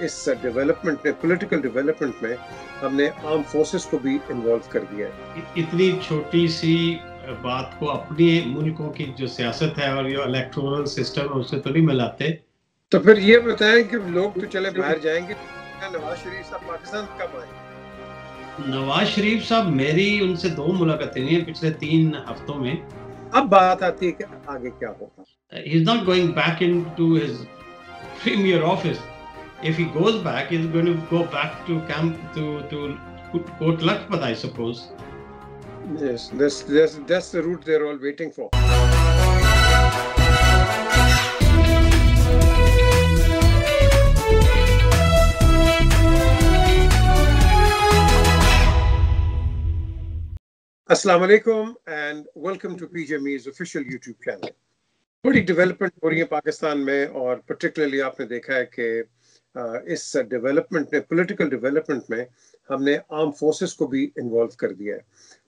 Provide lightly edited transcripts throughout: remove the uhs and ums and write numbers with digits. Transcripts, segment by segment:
इस डेवलपमेंट में, political development में हमने आर्म फोर्सेस को भी इन्वॉल्व कर दिया है। इतनी छोटी सी बात को अपने मुल्कों की जो सियासत है और जो इलेक्टोरल सिस्टम है उससे तो नहीं मिलाते। तो फिर ये बताएं कि लोग तो चले बाहर जाएंगे, नवाज शरीफ साहब पाकिस्तान कब आए? नवाज शरीफ साहब, मेरी उनसे 2 मुलाकातें हुई हैं पिछले 3 हफ्तों में। अब बात आती है कि आगे क्या होगा। He is not going back into his premier office. If he goes back, he's going to go back to camp to Port Lakpat, I suppose. Yes, that's the route they're all waiting for. Assalamu alaikum and welcome to PJ Meer's official YouTube channel. बड़ी development हो रही है पाकिस्तान में और particularly आपने देखा है कि इस डेवलपमेंट में, पॉलिटिकल डेवलपमेंट में हमने आर्म फोर्सेस को भी इन्वॉल्व कर दिया है।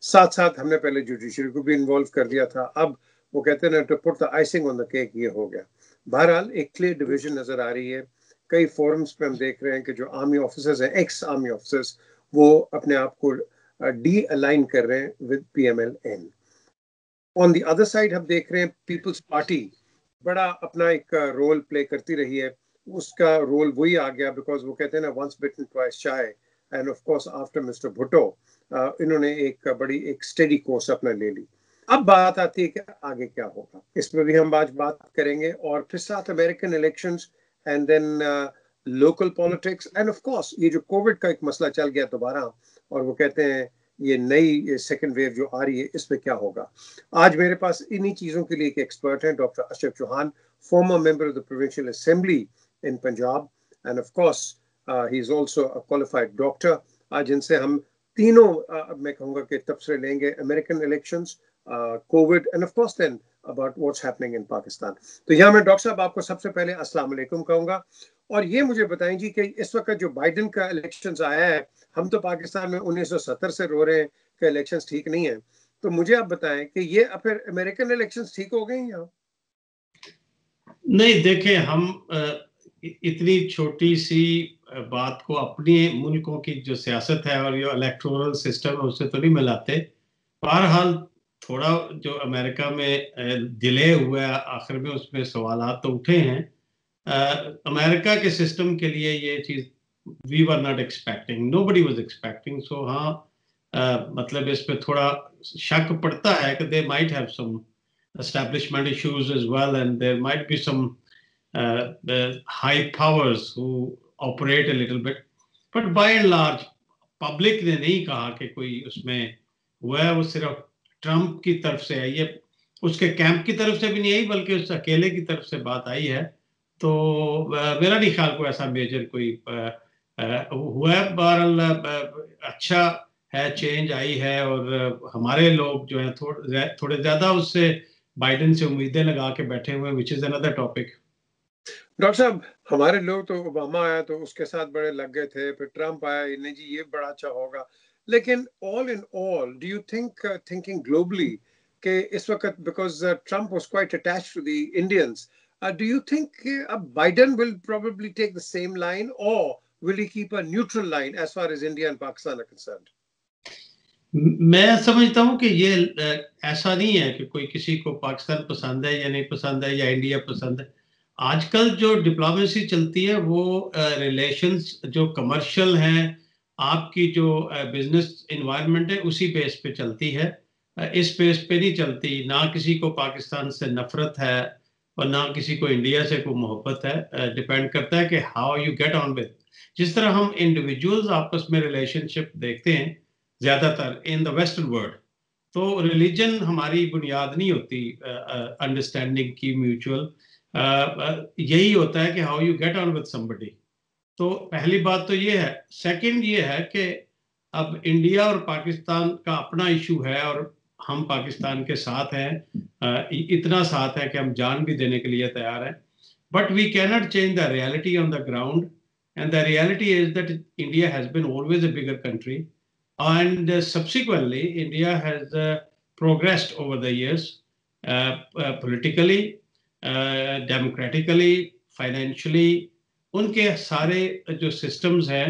साथ साथ हमने पहले जुडिशरी को भी इन्वॉल्व कर दिया था। अब वो कहते हैं ना, to put the icing on the cake, ये हो गया। बहरहाल एक क्लियर डिवीजन नजर आ रही है। कई फोरम्स पे हम देख रहे हैं कि जो आर्मी ऑफिसर्स हैं, एक्स आर्मी ऑफिसर्स, वो अपने आप को डी अलाइन कर रहे हैं with PMLN। On the other side हम देख रहे हैं पीपल्स पार्टी बड़ा अपना एक रोल प्ले करती रही है। उसका रोल वही आ गया बिकॉज वो कहते हैं ना, once bitten twice shy. And of course after mister Bhutto इन्होंने एक बड़ी एक स्टेडी कोर्स अपना ले ली। अब बात आती है कि आगे क्या होगा, इस पर भी हम आज बात करेंगे। और फिर साथ American elections and then local politics and of course ये जो कोविड का एक मसला चल गया दोबारा, और वो कहते हैं ये नई सेकेंड वेव जो आ रही है, इस पे क्या होगा। आज मेरे पास इन्हीं चीज़ों के लिए एक एक्सपर्ट हैं, doctor Ashraf Chauhan, former member of the provincial assembly in Punjab and of course he is also a qualified doctor. आज इनसे हम तीनों मैं कहूँगा कि तबसरे लेंगे, American elections, COVID and of course then about what's happening in Pakistan. तो यहाँ मैं डॉक्टर साहब आपको सबसे पहले अस्सलाम वालेकुम कहूँगा। और ये मुझे बताएं जी कि इस वक्त जो बाइडेन का इलेक्शंस आया है, हम तो पाकिस्तान में 1970 से रो रहे हैं कि इलेक्शंस ठीक नहीं है, तो मुझे आप बताएं कि ये फिर अमेरिकन इलेक्शंस ठीक हो गए यहाँ? नहीं, देखें, हम इतनी छोटी सी बात को अपने मुल्कों की जो सियासत है और जो इलेक्टोरल सिस्टम है उससे तो नहीं मिलाते। बहरहाल थोड़ा जो अमेरिका में डिले हुआ है, आखिर में उसमें सवालात तो उठे हैं। अमेरिका के सिस्टम के लिए ये चीज़ we were not expecting, nobody was expecting. So हाँ, मतलब इस पे थोड़ा शक पड़ता है कि they might have some establishment issues as well, and there might be some high powers who operate a little bit, but by and large public ने नहीं कहा कि कोई उसमें हुआ है। वो सिर्फ ट्रंप की तरफ से आई है, उसके कैंप की तरफ से भी नहीं आई, बल्कि उस अकेले की तरफ से बात आई है। तो मेरा नहीं ख्याल को ऐसा मेजर कोई हुआ है। बहरहाल अच्छा है, चेंज आई है, और हमारे लोग जो है थोड़े ज्यादा उससे बाइडेन से उम्मीदें लगा के बैठे हुए, which is another topic. Doctor साहब, हमारे लोग तो ओबामा आया तो उसके साथ बड़े लग गए थे, फिर ट्रंप आया, नहीं जी ये बड़ा अच्छा होगा। लेकिन all in all do you think, thinking globally, कि इस वक्त because Trump was quite attached to the Indians, do you think अब Biden will probably take the same line, or will he keep a neutral line as far as India and Pakistan are concerned? मैं समझता हूँ कि ये ऐसा नहीं है कि कोई किसी को पाकिस्तान पसंद है या नहीं पसंद है या इंडिया पसंद है। आजकल जो डिप्लोमेसी चलती है वो रिलेशंस जो कमर्शियल हैं, आपकी जो बिजनेस इन्वायरमेंट है उसी बेस पे चलती है। इस बेस पे नहीं चलती। ना किसी को पाकिस्तान से नफरत है और ना किसी को इंडिया से कोई मोहब्बत है। डिपेंड करता है कि how you get on with. जिस तरह हम इंडिविजुअल्स आपस में रिलेशनशिप देखते हैं ज्यादातर इन द वेस्टर्न वर्ल्ड, तो रिलीजन हमारी बुनियाद नहीं होती अंडरस्टैंडिंग की, म्यूचुअल। यही होता है कि how you get on with somebody. तो पहली बात तो ये है। सेकंड ये है कि अब इंडिया और पाकिस्तान का अपना इशू है और हम पाकिस्तान के साथ हैं, इतना साथ है कि हम जान भी देने के लिए तैयार हैं। But we can not change the reality on the ground, and the reality is that India has been always a bigger country, and subsequently India has progressed over the years, politically, democratically, financially, उनके सारे जो systems हैं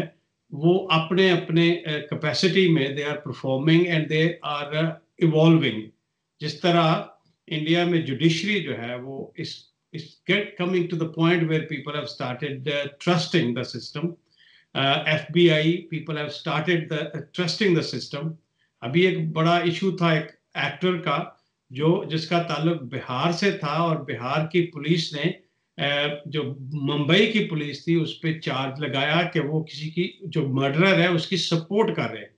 वो अपने अपने capacity में they are performing and they are evolving. जिस तरह इंडिया में जुडिशरी जो है वो is get coming to the point where people have started trusting the system. FBI people have started trusting the system. अभी एक बड़ा इशू था एक एक्टर का जिसका ताल्लुक बिहार से था और बिहार की पुलिस ने जो मुंबई की पुलिस थी उस पर चार्ज लगाया कि वो किसी की जो मर्डरर है उसकी सपोर्ट कर रहे हैं।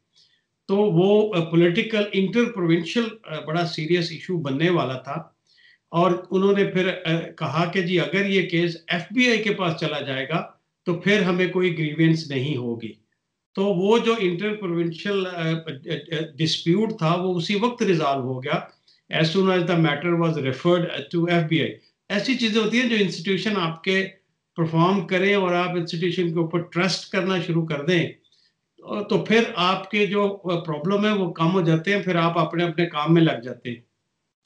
तो वो पॉलिटिकल इंटर प्रोविंशियल बड़ा सीरियस इशू बनने वाला था और उन्होंने फिर कहा कि जी अगर ये केस FBI के पास चला जाएगा तो फिर हमें कोई ग्रीवेंस नहीं होगी। तो वो जो इंटर प्रोविंशियल डिस्प्यूट था वो उसी वक्त रिजॉल्व हो गया as soon as the matter was referred to FBI। ऐसी चीजें होती हैं जो इंस्टीट्यूशन आपके परफॉर्म करें और आप इंस्टीट्यूशन के ऊपर ट्रस्ट करना शुरू कर दें तो फिर आपके जो प्रॉब्लम है वो कम हो जाते हैं, फिर आप अपने अपने काम में लग जाते हैं।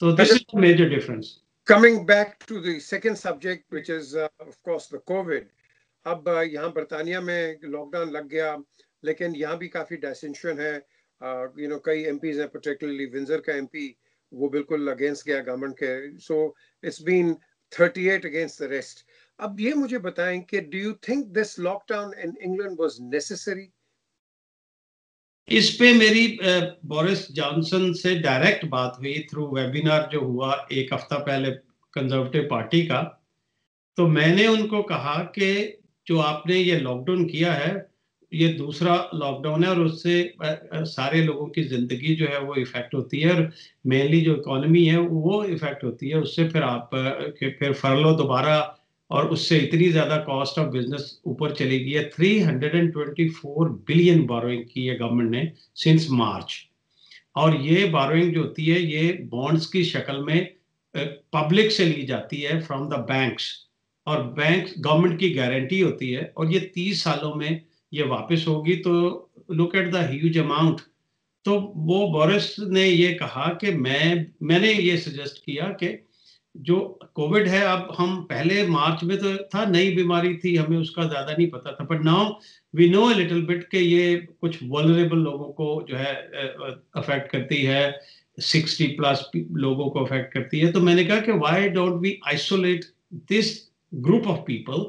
तो this is the major difference. Coming back to the second subject, which is of course the COVID. अब यहाँ बरतानिया में लॉकडाउन लग गया, लेकिन यहाँ भी काफी डिसेंशन है। कई MPs हैं, पर्टिकुलरली विंजर का MP, वो बिल्कुल अगेंस्ट गया गवर्नमेंट के। So it's been 38 against the rest. अब ये मुझे बताएं कि do you think this lockdown in England was necessary? इस पे मेरी बोरिस जॉनसन से डायरेक्ट बात हुई थ्रू वेबिनार जो हुआ एक हफ्ता पहले कंजर्वेटिव पार्टी का। तो मैंने उनको कहा कि जो आपने ये लॉकडाउन किया है ये दूसरा लॉकडाउन है और उससे सारे लोगों की जिंदगी जो है वो इफेक्ट होती है और मेनली जो इकोनॉमी है वो इफेक्ट होती है। उससे फिर आप फिर फरलो दोबारा और उससे इतनी ज्यादा कॉस्ट ऑफ बिजनेस ऊपर चली गई है। 324 बिलियन बोरोइंग की है गवर्नमेंट ने सिंस मार्च। और ये बोरोइंग जो होती है ये बॉन्ड्स की शक्ल में पब्लिक से ली जाती है फ्रॉम द बैंक्स और बैंक गवर्नमेंट की गारंटी होती है और ये 30 सालों में ये वापस होगी। तो look at the huge amount. तो वो बोरिस ने ये कहा कि मैंने ये सजेस्ट किया कि जो कोविड है अब हम पहले मार्च में तो था नई बीमारी थी हमें उसका ज्यादा नहीं पता था, but now we know a little bit कि ये कुछ वल्नरेबल लोगों को जो है अफेक्ट करती है, 60+ लोगों को अफेक्ट करती है। तो मैंने कहा कि why don't we isolate this group of people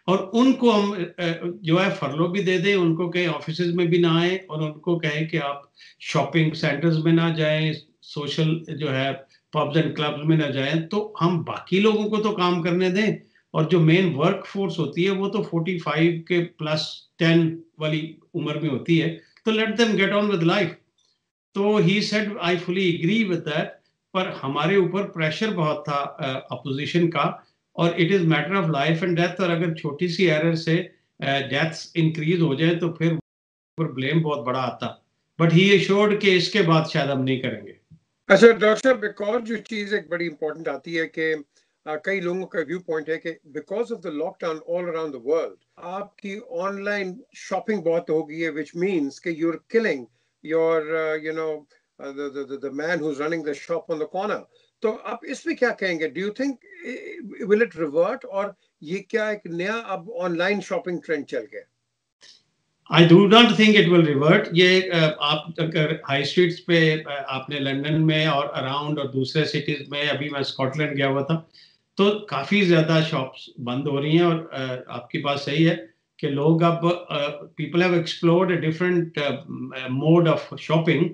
और उनको हम जो है फरलो भी दे दें, उनको कहीं ऑफिस में भी ना आए और उनको कहें कि आप शॉपिंग सेंटर्स में ना जाएं, सोशल जो है पब्स एंड क्लब्स में ना जाएं, तो हम बाकी लोगों को तो काम करने दें। और जो मेन वर्क फोर्स होती है वो तो 45 के +10 वाली उम्र में होती है, तो let them get on with life. तो he said I fully agree with that. पर हमारे ऊपर प्रेशर बहुत था अपोजिशन का और it is matter of life and death. और अगर छोटी सी एरर से डेथ्स इंक्रीज हो जाए तो फिर ब्लेम बहुत बड़ा आता। बट ही एश्योर्ड कि इसके बाद शायद हम नहीं करेंगे। अच्छा डॉक्टर साहब, एक और जो चीज एक बड़ी इंपॉर्टेंट आती है कि कई लोगों का व्यू पॉइंट है कि because of the lockdown all around the world आपकी ऑनलाइन शॉपिंग बहुत हो गई है, विच मीन्स कि you are killing your the man who is running the shop on the corner. तो आप इस पे क्या कहेंगे? Do you think will it revert, और ये क्या एक नया अब ऑनलाइन शॉपिंग ट्रेंड चल गया? I do not think it will revert. ये आप अगर हाई स्ट्रीट्स पे आपने लंदन में और अराउंड और दूसरे सिटीज में, अभी मैं स्कॉटलैंड गया हुआ था तो काफी ज्यादा शॉप्स बंद हो रही हैं। और आपकी बात सही है कि लोग अब people have explored a different mode of shopping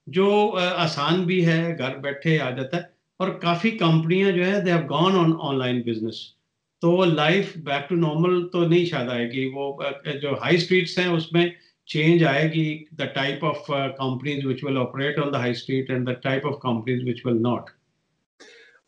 जो आसान भी है, घर बैठे आ जाता है। और काफी कंपनियां जो है they have gone on online business. तो लाइफ बैक टू नॉर्मल तो नहीं शायद आएगी। वो जो हाई स्ट्रीट्स हैं उसमें चेंज आएगी, the type of companies which will operate on the high street and the type of companies which will not.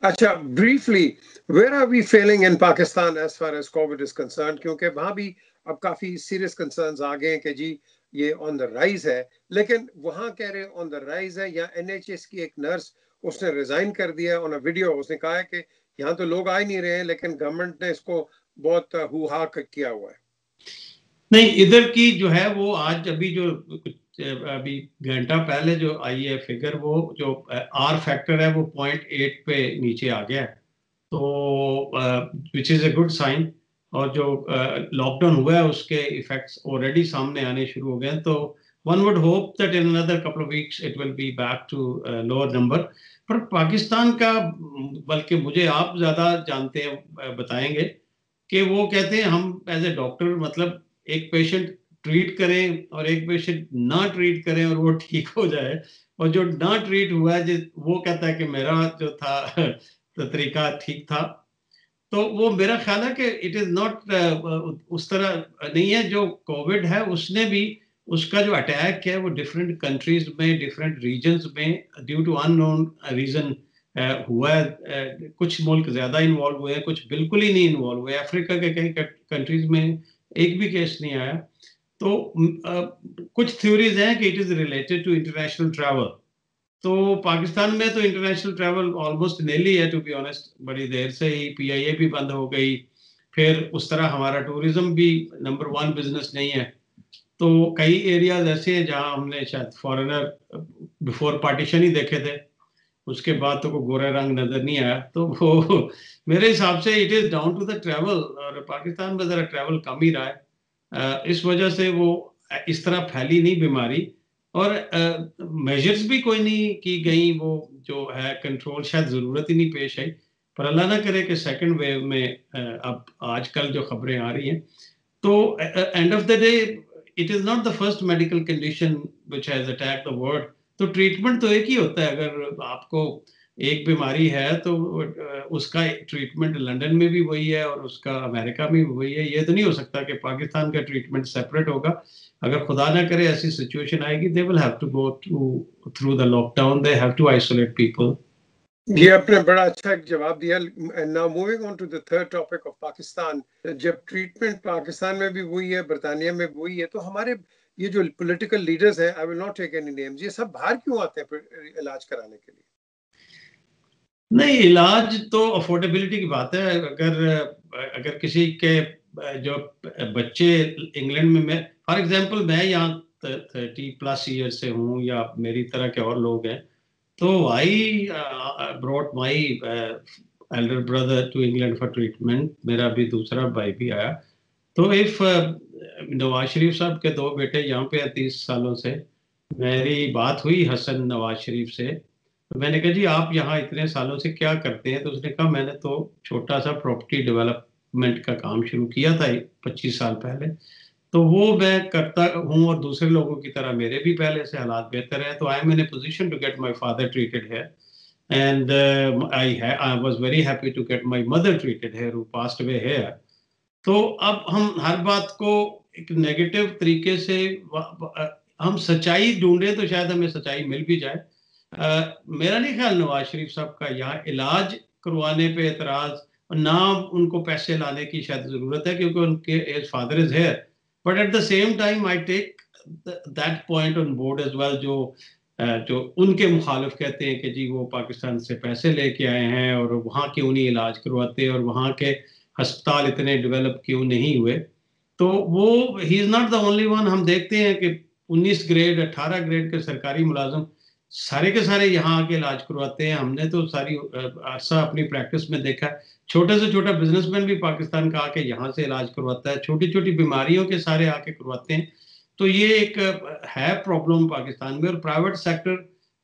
अच्छा, briefly, where are we failing in Pakistan as far as covid is concern? क्योंकि वहां भी अब काफी serious concerns आ गए हैं कि जी ये ऑन द राइज है, लेकिन वहां कह रहे ऑन द राइज है। या NHS की एक नर्स, उसने रिजाइन कर दिया ऑन अ वीडियो। उसने कहा है कि यहाँ तो लोग आ ही नहीं रहे हैं, लेकिन गवर्नमेंट ने इसको बहुत हुआ किया हुआ है। नहीं, इधर की जो है वो आज अभी जो अभी घंटा पहले जो आई है फिगर, वो जो R फैक्टर है वो 0.8 पे नीचे आ गया है। तो which is a good sign. और जो लॉकडाउन हुआ है उसके इफेक्ट्स ऑलरेडी सामने आने शुरू हो गए हैं। तो one would hope that in another couple of weeks it will be back to lower number. पर पाकिस्तान का, बल्कि मुझे आप ज्यादा जानते हैं, बताएंगे कि वो कहते हैं हम एज ए डॉक्टर, मतलब एक पेशेंट ट्रीट करें और एक पेशेंट ना ट्रीट करें और वो ठीक हो जाए, और जो ना ट्रीट हुआ है वो कहता है कि मेरा जो था तो तरीका ठीक था। तो वो मेरा ख्याल है कि इट इज नॉट उस तरह नहीं है। जो कोविड है उसने भी, उसका जो अटैक है वो डिफरेंट कंट्रीज में, डिफरेंट रीजन्स में ड्यू टू अननोन रीजन हुआ है। कुछ मुल्क ज्यादा इन्वॉल्व हुए हैं, कुछ बिल्कुल ही नहीं इन्वॉल्व हुए। अफ्रीका के कई कंट्रीज में एक भी केस नहीं आया। तो कुछ थ्योरीज हैं कि it is related to international travel. तो पाकिस्तान में तो इंटरनेशनल ट्रैवल ऑलमोस्ट नेल ही है, टू बी ऑनेस्ट। बड़ी देर से ही पीआईए भी बंद हो गई, फिर उस तरह हमारा टूरिज्म भी नंबर वन बिजनेस नहीं है। तो कई एरियाज ऐसे हैं जहां हमने शायद फॉरेनर बिफोर पार्टीशन ही देखे थे, उसके बाद तो कोई गोरा रंग नजर नहीं आया। तो वो मेरे हिसाब से it is down to the travel, और पाकिस्तान में जरा ट्रैवल कम ही रहा है। इस वजह से वो इस तरह फैली नहीं बीमारी। और मेजर्स भी कोई नहीं की गई, वो जो है कंट्रोल शायद जरूरत ही नहीं पेश आई। पर अल्लाह ना करे कि सेकंड वेव में अब आजकल जो खबरें आ रही हैं, तो end of the day it is not the first medical condition which has attack the world. तो ट्रीटमेंट तो एक ही होता है। अगर आपको एक बीमारी है तो उसका ट्रीटमेंट लंदन में भी वही है और उसका अमेरिका में भी वही है। ये तो नहीं हो सकता कि पाकिस्तान का ट्रीटमेंट सेपरेट होगा। अगर खुदा ना करे ऐसी सिचुएशन आएगी, they will have to go through the lockdown, they have to isolate people. ये आपने बड़ा अच्छा एक जवाब दिया। Now moving on to the third topic of Pakistan. जब ट्रीटमेंट पाकिस्तान में भी वही है, बरतानिया में भी वही है, तो हमारे ये जो पॉलिटिकल लीडर्स हैं, I will not take any names, ये सब बाहर क्यों आते हैं फिर इलाज कराने के लिए? नहीं, इलाज तो अफोर्डेबिलिटी की बात है। अगर अगर किसी के जो बच्चे इंग्लैंड में, मैं फॉर एग्जांपल मैं यहाँ 30+ ईयर से हूँ, या मेरी तरह के और लोग हैं, तो I brought my elder brother to England for treatment. मेरा भी दूसरा भाई भी आया। तो इफ नवाज शरीफ साहब के दो बेटे यहाँ पे हैं 30 सालों से, मेरी बात हुई हसन नवाज शरीफ से, तो मैंने कहा जी आप यहाँ इतने सालों से क्या करते हैं? तो उसने कहा मैंने तो छोटा सा प्रॉपर्टी डेवलपमेंट का काम शुरू किया था 25 साल पहले। तो वो मैं करता हूँ, और दूसरे लोगों की तरह मेरे भी पहले से हालात बेहतर है। तो I am in a position to get my father treated है, and I was very happy to get my mother treated है हु पास्ड अवे हियर। तो अब हम हर बात को एक नेगेटिव तरीके से हम सच्चाई ढूंढें तो शायद हमें सच्चाई मिल भी जाए। मेरा नहीं ख्याल नवाज शरीफ साहब का यहाँ इलाज करवाने पे एतराज, और ना उनको पैसे लाने की शायद जरूरत है, क्योंकि उनके as father is here. But at the same time I take that point on board as well, जो उनके मुखालिफ कहते हैं कि जी वो पाकिस्तान से पैसे लेके आए हैं और वहाँ क्यों नहीं इलाज करवाते, और वहाँ के अस्पताल इतने डेवलप क्यों नहीं हुए। तो वो he is not the only one. हम देखते हैं कि 19 ग्रेड 18 ग्रेड के सरकारी मुलाजम सारे के सारे यहाँ आके इलाज करवाते हैं। हमने तो सारी अरसा अपनी प्रैक्टिस में देखा है, छोटे से छोटा बिजनेसमैन भी पाकिस्तान का आके यहाँ से इलाज करवाता है, छोटी छोटी बीमारियों के सारे आके करवाते हैं। तो ये एक है प्रॉब्लम पाकिस्तान में। और प्राइवेट सेक्टर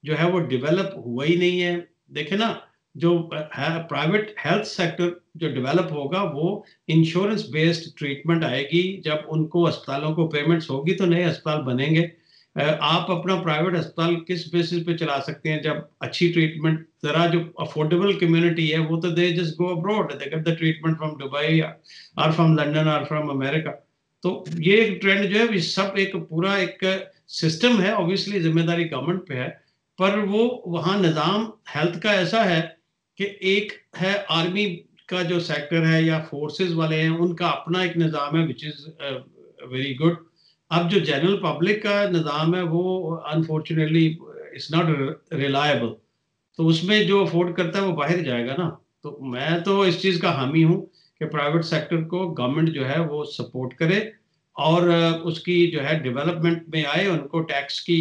जो है वो डेवलप हुआ ही नहीं है। देखे ना, जो है प्राइवेट हेल्थ सेक्टर जो डेवलप होगा वो इंश्योरेंस बेस्ड ट्रीटमेंट आएगी। जब उनको अस्पतालों को पेमेंट्स होगी तो नए अस्पताल बनेंगे। आप अपना प्राइवेट अस्पताल किस बेसिस पे चला सकते हैं जब अच्छी ट्रीटमेंट, जरा जो अफोर्डेबल कम्युनिटी है वो तो they just go abroad, they get the treatment from Dubai और फ्रॉम लंदन और फ्रॉम अमेरिका। तो ये एक ट्रेंड जो है, सब एक पूरा एक सिस्टम है। ऑब्वियसली जिम्मेदारी गवर्नमेंट पे है, पर वो वहाँ निज़ाम हेल्थ का ऐसा है कि एक है आर्मी का जो सेक्टर है या फोर्सेस वाले हैं, उनका अपना एक निज़ाम है विच इज़ वेरी गुड। अब जो जनरल पब्लिक का निज़ाम है वो अनफॉर्चुनेटली इट्स नॉट रिलायबल। तो उसमें जो अफोर्ड करता है वो बाहर जाएगा ना। तो मैं तो इस चीज़ का हामी हूँ कि प्राइवेट सेक्टर को गवर्नमेंट जो है वो सपोर्ट करे, और उसकी जो है डेवलपमेंट में आए, उनको टैक्स की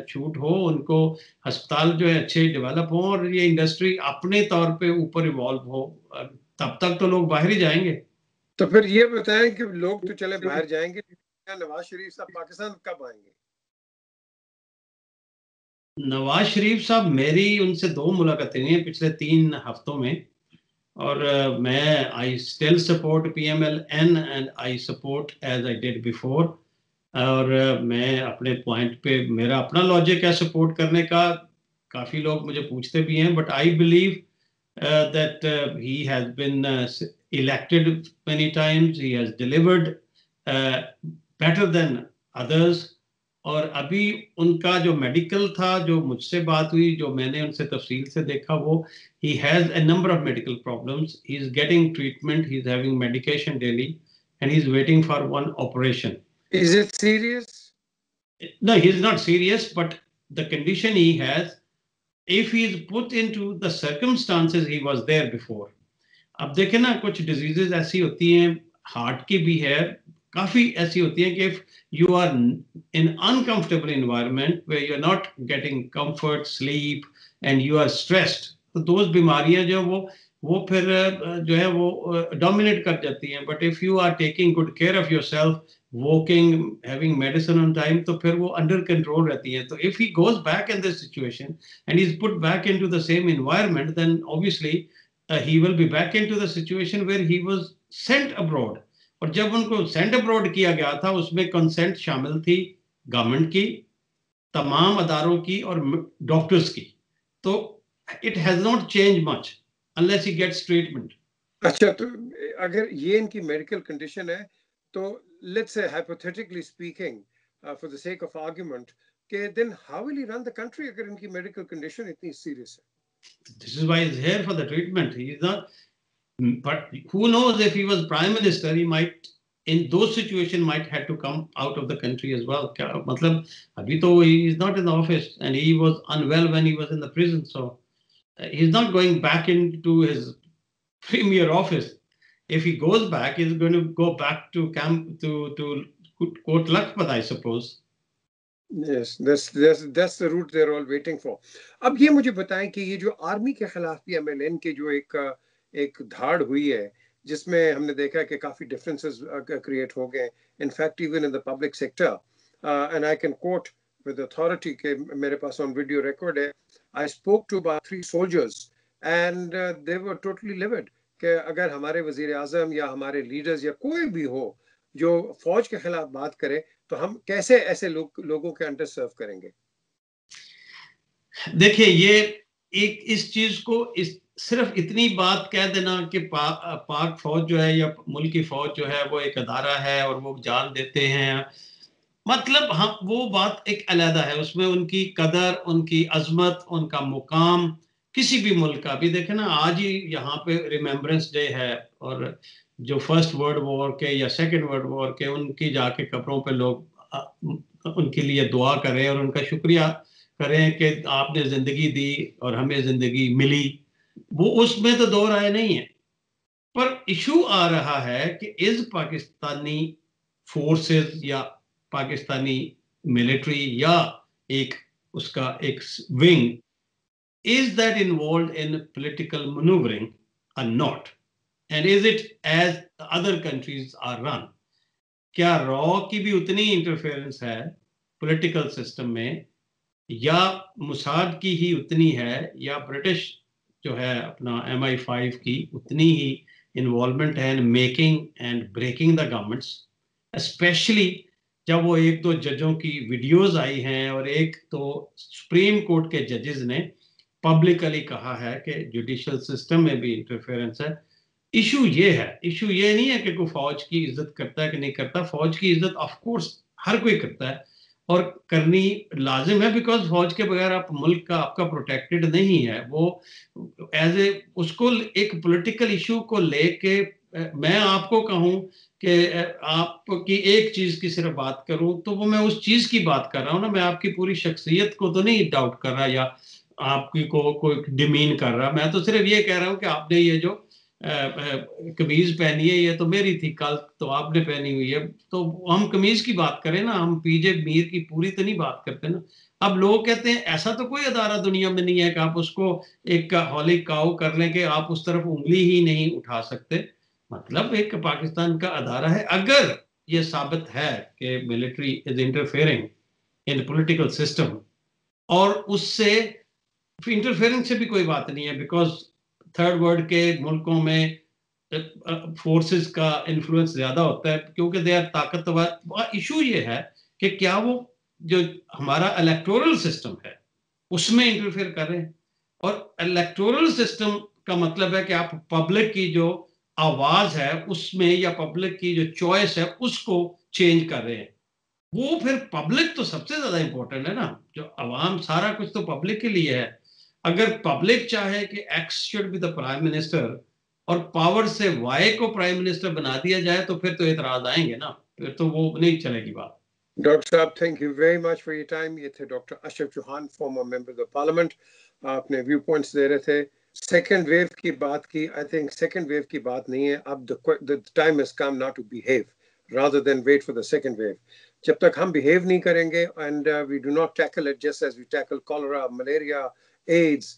छूट हो, उनको अस्पताल जो है अच्छे डेवलप हो, और ये इंडस्ट्री अपने तौर पे ऊपर इवॉल्व हो। तब तक तो लोग बाहर ही जाएंगे। तो फिर ये बताएं कि लोग तो चले बाहर जाएंगे, नवाज शरीफ साहब पाकिस्तान कब आएंगे? नवाज शरीफ साहब, मेरी उनसे 2 मुलाकातें हुई हैं पिछले 3 हफ्तों में, और मैं I still support PMLN and I support as I did before. और मैं अपने पॉइंट पे, मेरा अपना लॉजिक है सपोर्ट करने का। काफ़ी लोग मुझे पूछते भी हैं, but I believe that he has been elected many times, he has delivered better than others। और अभी उनका जो मेडिकल था, जो मुझसे बात हुई, जो मैंने उनसे तफसील से देखा, वो he has a number of medical problems, he is getting treatment, he is having medication daily, and he is waiting for one operation. Is it serious? No, he is not serious, but the condition he has, if he is put into the circumstances he was there before। अब देखें ना, कुछ diseases ऐसी होती हैं, heart की भी है, काफी ऐसी होती हैं कि if you are in uncomfortable environment where you are not getting comfort, sleep and you are stressed, तो दोस्त बीमारियां जो वो फिर जो है वो डोमिनेट कर जाती हैं। But if you are taking good care of yourself, walking, having medicine on time, तो फिर वो अंडर कंट्रोल रहती है। तो if he goes back in this situation and he is put back into the same environment, then obviously he will be back into the situation where he was sent abroad। और जब उनको Saint abroad किया गया था, उसमें consent शामिल थी government की, तमाम अदारों की और डॉक्टर्स की। तो it has not change much unless he gets treatment. अच्छा, तो अगर ये इनकी मेडिकल कंडीशन है, तो let's say hypothetically speaking, for the sake of argument, कि then how will he run the country अगर इनकी मेडिकल कंडीशन इतनी सीरियस है? This is why he's here for the treatment. He is not, but who knows, if he was prime minister, he might in those situations might have to come out of the country as well। क्या मतलब, अभी तो he is not in the office and he was unwell when he was in the prison, so he's not going back into his premier office। If he goes back, he's going to go back to camp to Kot Lakhpat, I suppose। Yes, that's the route they're all waiting for। अब ये मुझे बताएं कि ये जो army के खिलाफ PMLN के जो एक धाड़ हुई है, जिसमें हमने देखा है कि काफी डिफरेंसेस क्रिएट हो गए, in fact even in the public sector, and I can quote with authority के मेरे पास ऑन वीडियो रिकॉर्ड है, I spoke to about 3 soldiers and they were totally livid कि अगर हमारे वजीर आजम या हमारे लीडर्स या कोई भी हो जो फौज के खिलाफ बात करे, तो हम कैसे ऐसे लोगों के अंडर सर्व करेंगे? देखिए, ये एक इस चीज को सिर्फ इतनी बात कह देना कि पाक फौज जो है या मुल्क की फौज जो है वो एक अदारा है और वो जान देते हैं, मतलब हम वो बात एक अलहदा है। उसमें उनकी कदर, उनकी अजमत, उनका मुकाम किसी भी मुल्क का भी देखे ना। आज ही यहाँ पे रिमेम्बरेंस डे है, और जो फर्स्ट वर्ल्ड वॉर के या सेकंड वर्ल्ड वॉर के, उनकी जाके कब्रों पे लोग उनके लिए दुआ करें और उनका शुक्रिया करें कि आपने जिंदगी दी और हमें जिंदगी मिली। वो उसमें तो दो राय नहीं है, पर इशू आ रहा है कि इस पाकिस्तानी फोर्सेस या पाकिस्तानी मिलिट्री या एक उसका एक wing, is that involved in political maneuvering or not, and is it as other countries are run। क्या रॉ की भी उतनी इंटरफेरेंस है पॉलिटिकल सिस्टम में, या मुसाद की ही उतनी है, या ब्रिटिश जो है अपना MI5 की उतनी ही इन्वॉल्वमेंट है in making and breaking the governments. Specially जब वो 1-2 जजों की वीडियोस आई हैं, और एक तो सुप्रीम कोर्ट के जजेस ने पब्लिकली कहा है कि जुडिशियल सिस्टम में भी इंटरफेरेंस है। इशू ये है, इशू ये नहीं है कि कोई फौज की इज्जत करता है कि नहीं करता। फौज की इज्जत ऑफ कोर्स हर कोई करता है और करनी लाजिम है, बिकॉज फौज के बगैर आप मुल्क का आपका प्रोटेक्टेड नहीं है। वो एज ए उसको एक पॉलिटिकल इशू को लेके मैं आपको कहूं कि आपकी एक चीज की सिर्फ बात करूं तो वो मैं उस चीज की बात कर रहा हूं ना, मैं आपकी पूरी शख्सियत को तो नहीं डाउट कर रहा या आपकी को कोई डिमीन कर रहा। मैं तो सिर्फ ये कह रहा हूं कि आपने ये जो कमीज पहनी है ये तो मेरी थी, कल तो आपने पहनी हुई है, तो हम कमीज की बात करें ना, हम पीजे मीर की पूरी तो नहीं बात करते ना। अब लोग कहते हैं ऐसा तो कोई अदारा दुनिया में नहीं है कि आप उसको एक हॉली काउ कर लें कि आप उस तरफ उंगली ही नहीं उठा सकते। मतलब एक पाकिस्तान का अदारा है। अगर ये साबित है कि military is interfering in political system, और उससे इंटरफेरेंस से भी कोई बात नहीं है, बिकॉज थर्ड वर्ल्ड के मुल्कों में फोर्सेस का इन्फ्लुएंस ज्यादा होता है क्योंकि दे आर ताकतवर। इशू ये है कि क्या वो जो हमारा इलेक्टोरल सिस्टम है उसमें इंटरफेयर कर रहे हैं। और इलेक्टोरल सिस्टम का मतलब है कि आप पब्लिक की जो आवाज है उसमें या पब्लिक की जो चॉइस है उसको चेंज कर रहे हैं। वो फिर पब्लिक तो सबसे ज्यादा इंपॉर्टेंट है ना, जो अवाम, सारा कुछ तो पब्लिक के लिए है। अगर पब्लिक चाहे कि x should be the prime minister और पावर से वाई को प्राइम मिनिस्टर बना दिया जाए तो फिर तो एतराज आएंगे ना, फिर तो वो नहीं चलेगी बात। डॉक्टर साहब, thank you very much for your time. ये थे doctor Ashraf Chauhan, former member of parliament. आपने व्यू पॉइंट्स दे रहे थे। सेकेंड वेव की बात की। आई थिंक सेकेंड वेव की बात नहीं है, अब the time has come now to behave rather than wait for the second wave. जब तक हम बिहेव नहीं करेंगे and we do not tackle it just as we tackle cholera, malaria, AIDS,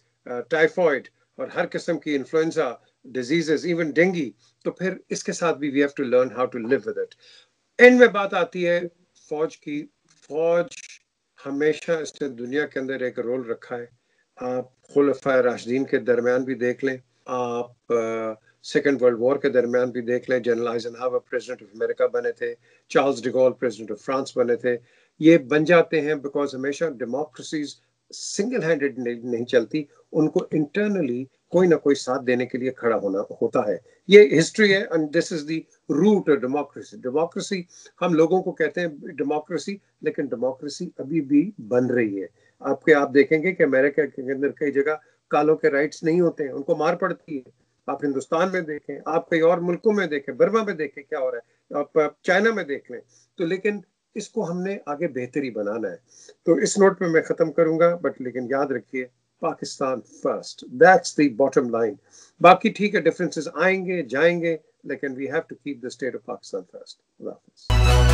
typhoid और हर किस्म की इन्फ्लुएंजा डिजीजेस, इवन डेंगी, तो फिर इसके साथ भी we have to learn how to live with it. And में बात आती है फौज की। फौज हमेशा इसने दुनिया के अंदर एक रोल रखा है। आप खुलफाए राशिदीन के दरमियान भी देख लें, आप सेकेंड वर्ल्ड वॉर के दरमियान भी देख लें, general Eisenhower president of America बने थे, Charles de Gaulle president of France बने थे। ये बन जाते हैं बिकॉज हमेशा डेमोक्रेसीज सिंगल हैंडेड नहीं चलती, उनको इंटरनली कोई ना कोई साथ देने के लिए खड़ा होना होता है। ये हिस्ट्री है and this is the root of democracy. Democracy हम लोगों को कहते हैं डेमोक्रेसी, लेकिन डेमोक्रेसी अभी भी बन रही है। आप देखेंगे कि अमेरिका के अंदर कई जगह कालों के राइट्स नहीं होते हैं, उनको मार पड़ती है। आप हिंदुस्तान में देखें, आप कई और मुल्कों में देखें, बर्मा में देखें क्या हो रहा है, आप चाइना में देख लें। तो लेकिन इसको हमने आगे बेहतरी बनाना है। तो इस नोट पे मैं खत्म करूंगा, बट लेकिन याद रखिए, Pakistan first, that's the bottom line. बाकी ठीक है, डिफरेंसेस आएंगे जाएंगे, लेकिन we have to keep the state of Pakistan first.